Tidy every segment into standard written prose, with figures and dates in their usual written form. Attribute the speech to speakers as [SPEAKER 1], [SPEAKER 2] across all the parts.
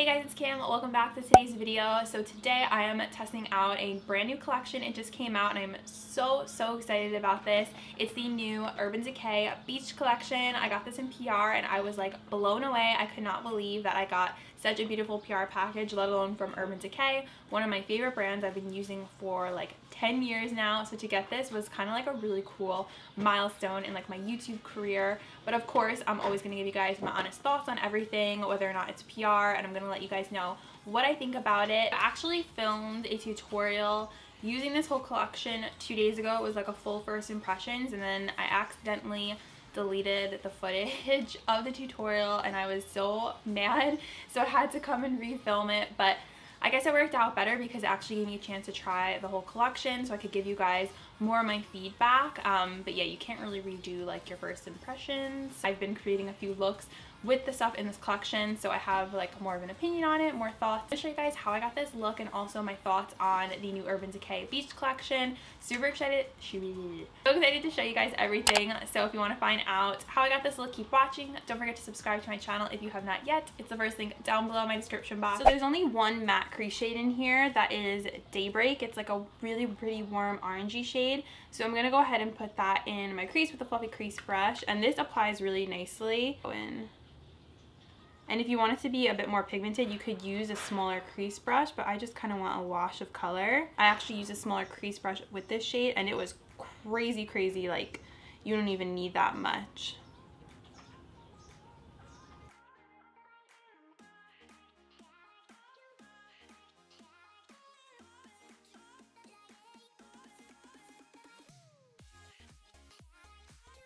[SPEAKER 1] Hey guys, it's Kim. Welcome back to today's video. So today I am testing out a brand new collection. It just came out and I'm so excited about this. It's the new Urban Decay Beach collection. I got this in PR and I was like blown away. I could not believe that I got such a beautiful PR package, let alone from Urban Decay, one of my favorite brands I've been using for like 10 years now. So to get this was kind of like a really cool milestone in like my YouTube career. But of course, I'm always going to give you guys my honest thoughts on everything, whether or not it's PR, and I'm going to let you guys know what I think about it. I actually filmed a tutorial using this whole collection 2 days ago. It was like a full first impressions, and then I accidentally deleted the footage of the tutorial and I was so mad, so I had to come and refilm it. But I guess it worked out better because it actually gave me a chance to try the whole collection so I could give you guys more of my feedback. But yeah, you can't really redo like your first impressions. I've been creating a few looks with the stuff in this collection, so I have like more of an opinion on it, more thoughts. I'll show you guys how I got this look and also my thoughts on the new Urban Decay Beach collection. Super excited, so excited to show you guys everything. So if you want to find out how I got this look, keep watching. Don't forget to subscribe to my channel if you have not yet. It's the first link down below in my description box. So there's only one matte crease shade in here that is Daybreak. It's like a really pretty warm orangey shade. So I'm gonna go ahead and put that in my crease with a fluffy crease brush, and this applies really nicely. And if you want it to be a bit more pigmented, you could use a smaller crease brush, but I just kind of want a wash of color. I actually used a smaller crease brush with this shade and it was crazy, like you don't even need that much.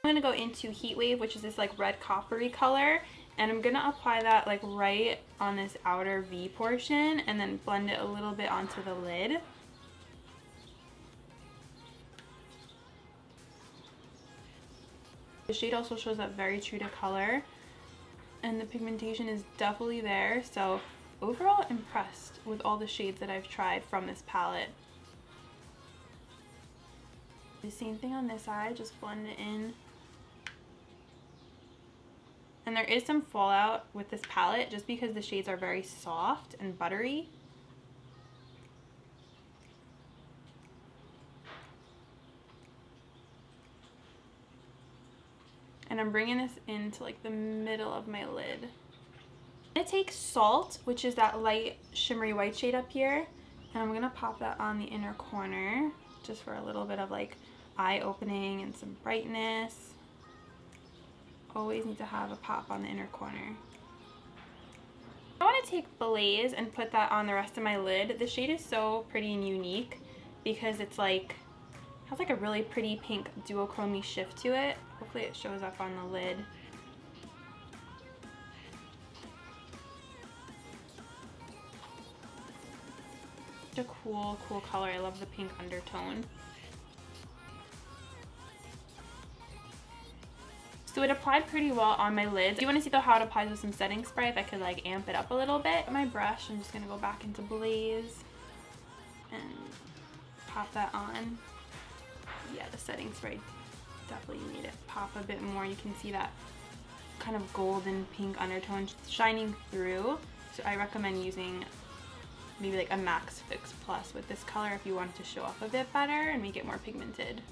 [SPEAKER 1] I'm gonna go into Heat Wave, which is this like red coppery color, and I'm gonna apply that like right on this outer V portion and then blend it a little bit onto the lid. The shade also shows up very true to color and the pigmentation is definitely there, so overall impressed with all the shades that I've tried from this palette. The same thing on this side, just blend it in. And there is some fallout with this palette just because the shades are very soft and buttery. And I'm bringing this into like the middle of my lid. I'm gonna take Salt, which is that light shimmery white shade up here, and I'm gonna pop that on the inner corner just for a little bit of like eye opening and some brightness. Always need to have a pop on the inner corner. I want to take Blaze and put that on the rest of my lid. The shade is so pretty and unique because it's like, has like a really pretty pink duochrome shift to it. Hopefully it shows up on the lid. Such a cool color. I love the pink undertone. So it applied pretty well on my lids. Do you want to see though how it applies with some setting spray? If I could like amp it up a little bit. With my brush, I'm just going to go back into Blaze and pop that on. Yeah, the setting spray definitely made it pop a bit more. You can see that kind of golden pink undertone shining through. So I recommend using maybe like a Max Fix Plus with this color if you want it to show up a bit better and make it more pigmented.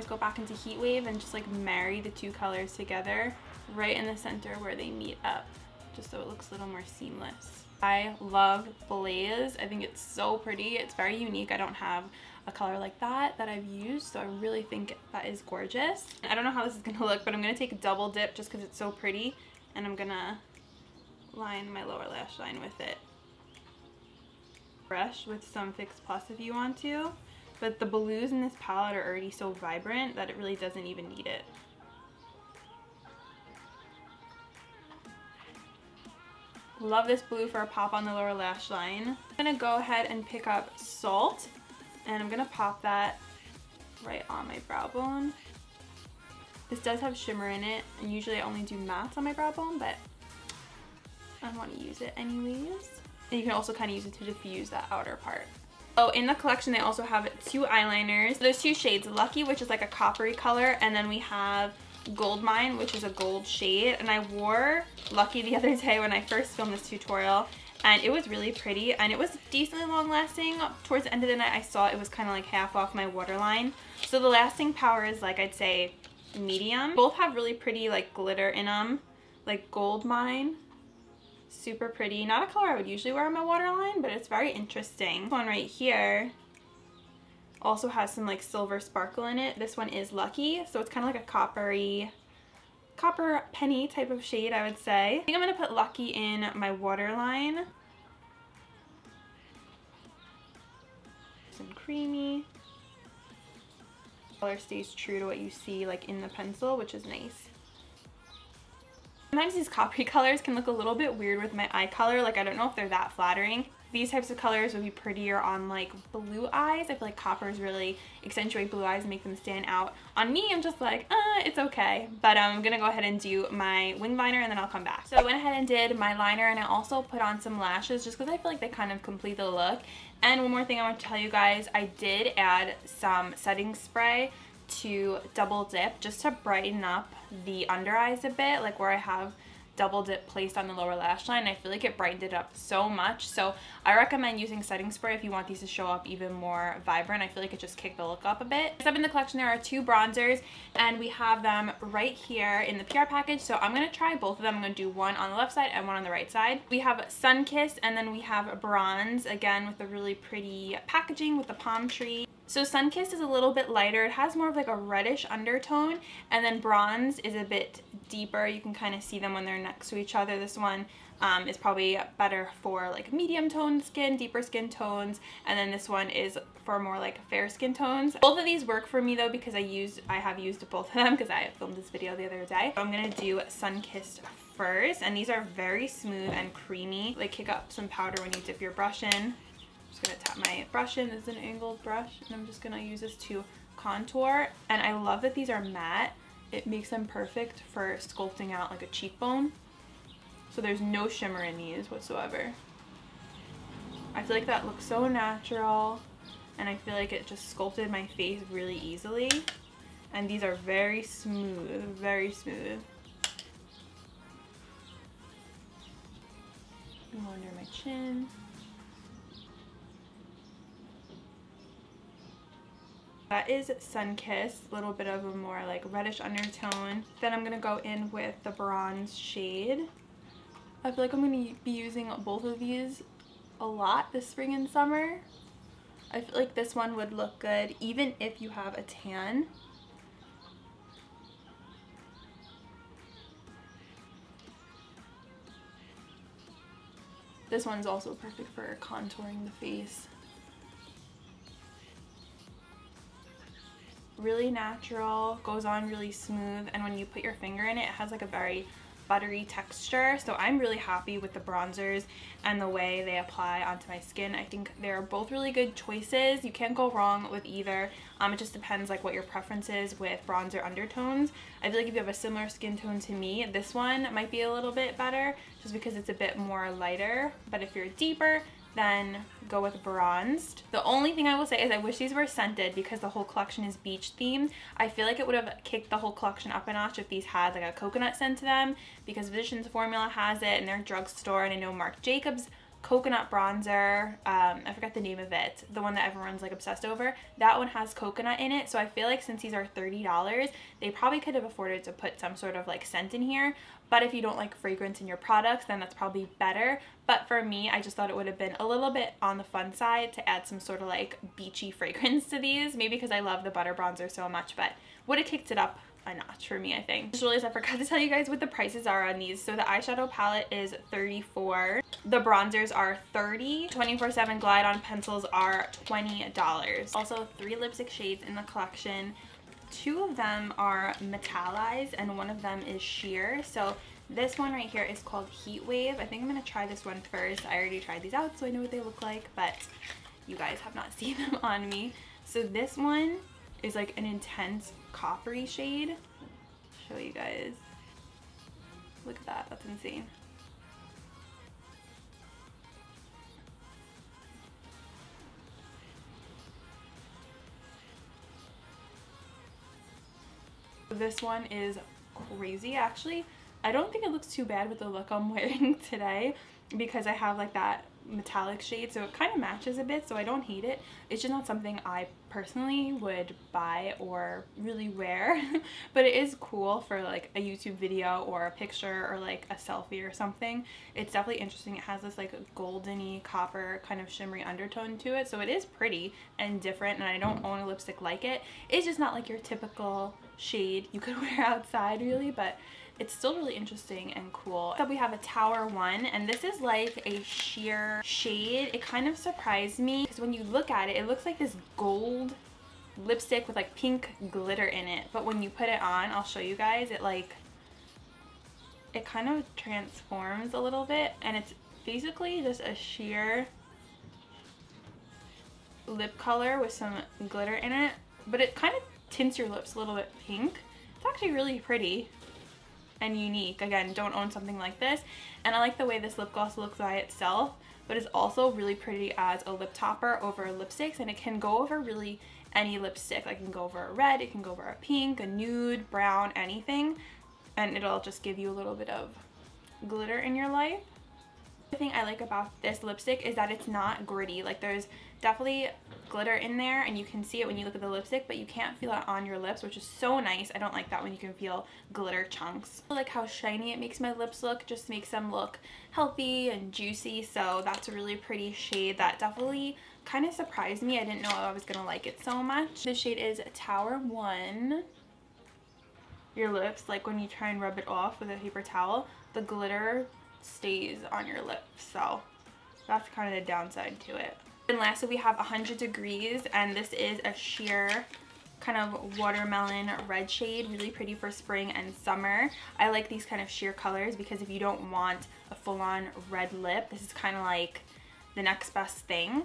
[SPEAKER 1] Go back into Heat Wave and just like marry the two colors together right in the center where they meet up, just so it looks a little more seamless. I love Blaze. I think it's so pretty. It's very unique. I don't have a color like that I've used, so I really think that is gorgeous. I don't know how this is gonna look, but I'm gonna take a double dip just because it's so pretty, and I'm gonna line my lower lash line with it. Brush with some Fix Plus if you want to. But the blues in this palette are already so vibrant that it really doesn't even need it. Love this blue for a pop on the lower lash line. I'm gonna go ahead and pick up Salt, and I'm gonna pop that right on my brow bone. This does have shimmer in it, and usually I only do mattes on my brow bone, but I want to use it anyways. And you can also kind of use it to diffuse that outer part. So in the collection they also have two eyeliners. There's two shades, Lucky, which is like a coppery color, and then we have Gold Mine, which is a gold shade, and I wore Lucky the other day when I first filmed this tutorial, and it was really pretty, and it was decently long lasting. Towards the end of the night I saw it was kind of like half off my waterline, so the lasting power is like, I'd say medium. Both have really pretty like glitter in them, like Gold Mine, super pretty. Not a color I would usually wear on my waterline, but it's very interesting. This one right here also has some like silver sparkle in it. This one is Lucky, so it's kind of like a copper penny type of shade, I would say. I think I'm gonna put Lucky in my waterline. Some creamy. Color stays true to what you see like in the pencil, which is nice. Sometimes these coppery colors can look a little bit weird with my eye color. Like, I don't know if they're that flattering. These types of colors would be prettier on like blue eyes. I feel like coppers really accentuate blue eyes and make them stand out. On me, I'm just like, it's okay. But I'm gonna go ahead and do my wing liner and then I'll come back. So I went ahead and did my liner, and I also put on some lashes just because I feel like they kind of complete the look. And one more thing I want to tell you guys, I did add some setting spray to double dip just to brighten up the under eyes a bit, like where I have double dip placed on the lower lash line. I feel like it brightened it up so much, so I recommend using setting spray if you want these to show up even more vibrant. I feel like it just kicked the look up a bit. Next up in the collection, there are 2 bronzers, and we have them right here in the PR package, so I'm going to try both of them. I'm going to do one on the left side and one on the right side. We have Sunkissed, and then we have Bronze, again with a really pretty packaging with the palm tree. So Sunkissed is a little bit lighter. It has more of like a reddish undertone, and then Bronze is a bit deeper. You can kind of see them when they're next to each other. This one is probably better for like medium toned skin, deeper skin tones, and then this one is for more like fair skin tones. Both of these work for me though, because I have used both of them because I filmed this video the other day. So I'm gonna do Sunkissed first, and these are very smooth and creamy. They kick up some powder when you dip your brush in. I'm just gonna tap my brush in. This is an angled brush, and I'm just gonna use this to contour. And I love that these are matte. It makes them perfect for sculpting out like a cheekbone. So there's no shimmer in these whatsoever. I feel like that looks so natural, and I feel like it just sculpted my face really easily. And these are very smooth, very smooth. Go under my chin. That is Sunkissed, a little bit of a more like reddish undertone. Then I'm gonna go in with the Bronze shade. I feel like I'm gonna be using both of these a lot this spring and summer. I feel like this one would look good even if you have a tan. This one's also perfect for contouring the face. Really natural, goes on really smooth, and when you put your finger in it, it has like a very buttery texture. So I'm really happy with the bronzers and the way they apply onto my skin. I think they're both really good choices. You can't go wrong with either. It just depends like what your preference is with bronzer undertones. I feel like if you have a similar skin tone to me, this one might be a little bit better just because it's a bit more lighter, but if you're deeper, then go with Bronzed. The only thing I will say is I wish these were scented because the whole collection is beach themed. I feel like it would have kicked the whole collection up a notch if these had like a coconut scent to them, because Physicians Formula has it in their drugstore, and I know Marc Jacobs coconut bronzer, I forgot the name of it, the one that everyone's like obsessed over, that one has coconut in it. So I feel like since these are $30, they probably could have afforded to put some sort of like scent in here. But if you don't like fragrance in your products, then that's probably better. But for me, I just thought it would have been a little bit on the fun side to add some sort of like beachy fragrance to these, maybe because I love the butter bronzer so much, but would have kicked it up a notch for me, I think. Just realized I forgot to tell you guys what the prices are on these. So the eyeshadow palette is $34. The bronzers are $30. 24/7 Glide On pencils are $20. Also 3 lipstick shades in the collection. 2 of them are metallized and one of them is sheer. So this one right here is called Heat Wave. I think I'm gonna try this one first. I already tried these out so I know what they look like, but you guys have not seen them on me. So this one is like an intense coppery shade. Show you guys. Look at that, that's insane. This one is crazy. Actually, I don't think it looks too bad with the look I'm wearing today because I have like that metallic shade, so it kind of matches a bit, so I don't hate it. It's just not something I personally would buy or really wear but it is cool for like a YouTube video or a picture or like a selfie or something. It's definitely interesting. It has this like goldeny copper kind of shimmery undertone to it, so it is pretty and different, and I don't own a lipstick like it. It's just not like your typical shade you could wear outside really, but it's still really interesting and cool. So we have a Tower 1, and this is like a sheer shade. It kind of surprised me because when you look at it, it looks like this gold lipstick with like pink glitter in it. But when you put it on, I'll show you guys, it kind of transforms a little bit, and it's basically just a sheer lip color with some glitter in it. But it kind of tints your lips a little bit pink. It's actually really pretty and unique. Again, don't own something like this, and I like the way this lip gloss looks by itself, but it's also really pretty as a lip topper over lipsticks, and it can go over really any lipstick. Like it can go over a red, it can go over a pink, a nude, brown, anything, and it'll just give you a little bit of glitter in your life. The thing I like about this lipstick is that it's not gritty. Like there's definitely glitter in there and you can see it when you look at the lipstick, but you can't feel it on your lips, which is so nice. I don't like that when you can feel glitter chunks. I like how shiny it makes my lips look, just makes them look healthy and juicy, so that's a really pretty shade that definitely kind of surprised me. I didn't know I was gonna like it so much. This shade is Tower 1. Your lips, like when you try and rub it off with a paper towel, the glitter stays on your lips, so that's kind of the downside to it. And lastly, we have 100 Degrees, and this is a sheer kind of watermelon red shade, really pretty for spring and summer. I like these kind of sheer colors because if you don't want a full-on red lip, this is kind of like the next best thing.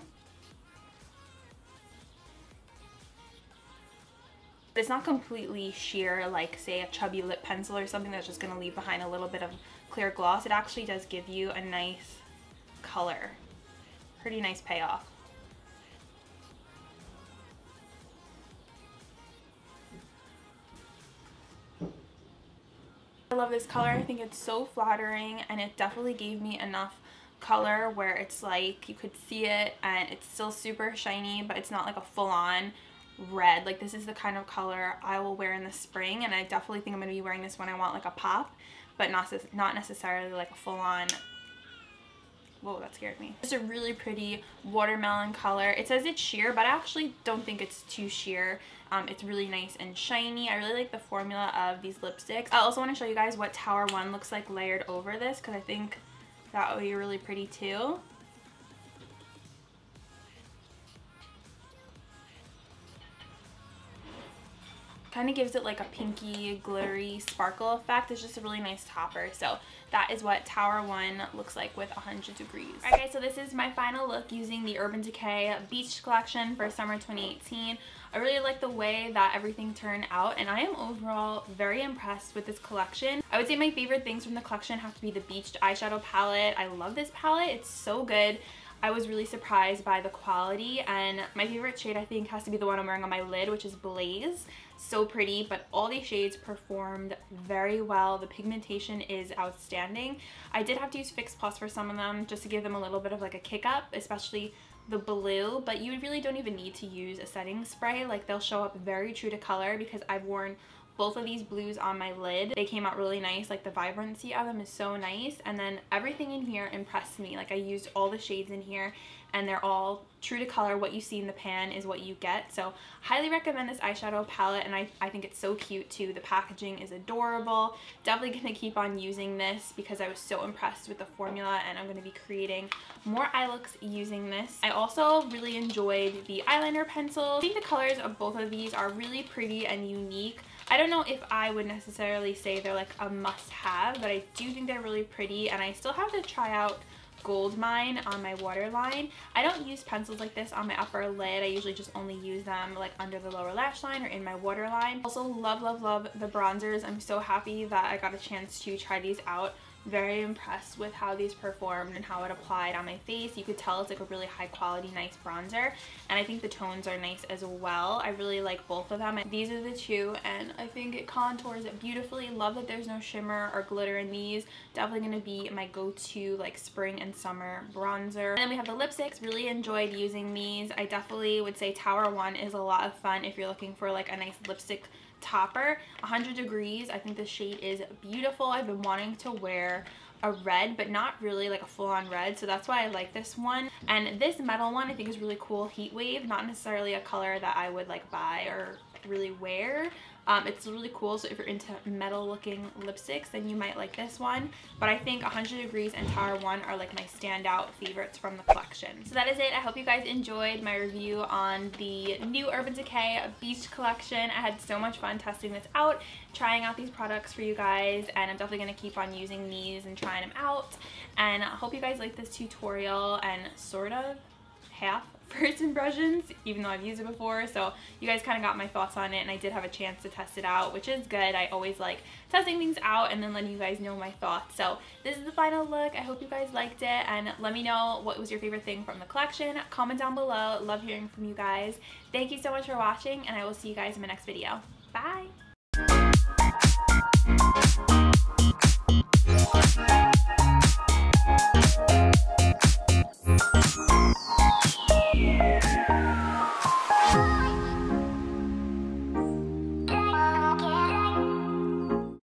[SPEAKER 1] It's not completely sheer like say a chubby lip pencil or something that's just going to leave behind a little bit of clear gloss. It actually does give you a nice color. Pretty nice payoff. I love this color. I think it's so flattering, and it definitely gave me enough color where it's like you could see it and it's still super shiny, but it's not like a full-on red. Like this is the kind of color I will wear in the spring, and I definitely think I'm going to be wearing this when I want like a pop, but not necessarily like a full-on. Whoa, that scared me. It's a really pretty watermelon color. It says it's sheer, but I actually don't think it's too sheer. It's really nice and shiny. I really like the formula of these lipsticks. I also want to show you guys what Tower 1 looks like layered over this, because I think that would be really pretty too. Kind of gives it like a pinky, glittery sparkle effect. It's just a really nice topper. So that is what Tower 1 looks like with 100 Degrees. Alright guys, so this is my final look using the Urban Decay Beach Collection for summer 2018. I really like the way that everything turned out, and I am overall very impressed with this collection. I would say my favorite things from the collection have to be the Beached eyeshadow palette. I love this palette. It's so good. I was really surprised by the quality, and my favorite shade I think has to be the one I'm wearing on my lid, which is Blaze. So pretty, but all these shades performed very well. The pigmentation is outstanding. I did have to use Fix Plus for some of them just to give them a little bit of like a kick up, especially the blue, but you really don't even need to use a setting spray. Like they'll show up very true to color because I've worn both of these blues on my lid. They came out really nice. Like the vibrancy of them is so nice, and then everything in here impressed me. Like I used all the shades in here and they're all true to color. What you see in the pan is what you get. So highly recommend this eyeshadow palette, and I think it's so cute too. The packaging is adorable. Definitely gonna keep on using this because I was so impressed with the formula, and I'm gonna be creating more eye looks using this. I also really enjoyed the eyeliner pencils. I think the colors of both of these are really pretty and unique. I don't know if I would necessarily say they're like a must-have, but I do think they're really pretty, and I still have to try out Gold Mine on my waterline. I don't use pencils like this on my upper lid. I usually just only use them like under the lower lash line or in my waterline. Also love, love, love the bronzers. I'm so happy that I got a chance to try these out very impressed with how these performed and how it applied on my face. You could tell it's like a really high quality, nice bronzer, and I think the tones are nice as well. I really like both of them. These are the two, and I think it contours it beautifully. Love that there's no shimmer or glitter in these. Definitely going to be my go-to like spring and summer bronzer. And then we have the lipsticks. Really enjoyed using these. I definitely would say Tower 1 is a lot of fun if you're looking for like a nice lipstick topper. 100 Degrees, I think the shade is beautiful. I've been wanting to wear a red, but not really like a full-on red, so that's why I like this one. And this metal one I think is really cool. Heat Wave, not necessarily a color that I would like buy or really wear. It's really cool, so if you're into metal looking lipsticks then you might like this one, but I think 100 Degrees and Tower 1 are like my standout favorites from the collection. So that is it. I hope you guys enjoyed my review on the new Urban Decay Beach collection. I had so much fun testing this out, trying out these products for you guys, and I'm definitely going to keep on using these and trying them out. And I hope you guys like this tutorial and sort of half first impressions, even though I've used it before, so you guys kind of got my thoughts on it, and I did have a chance to test it out, which is good. I always like testing things out and then letting you guys know my thoughts. So this is the final look. I hope you guys liked it, and let me know what was your favorite thing from the collection. Comment down below. Love hearing from you guys. Thank you so much for watching, and I will see you guys in my next video. Bye!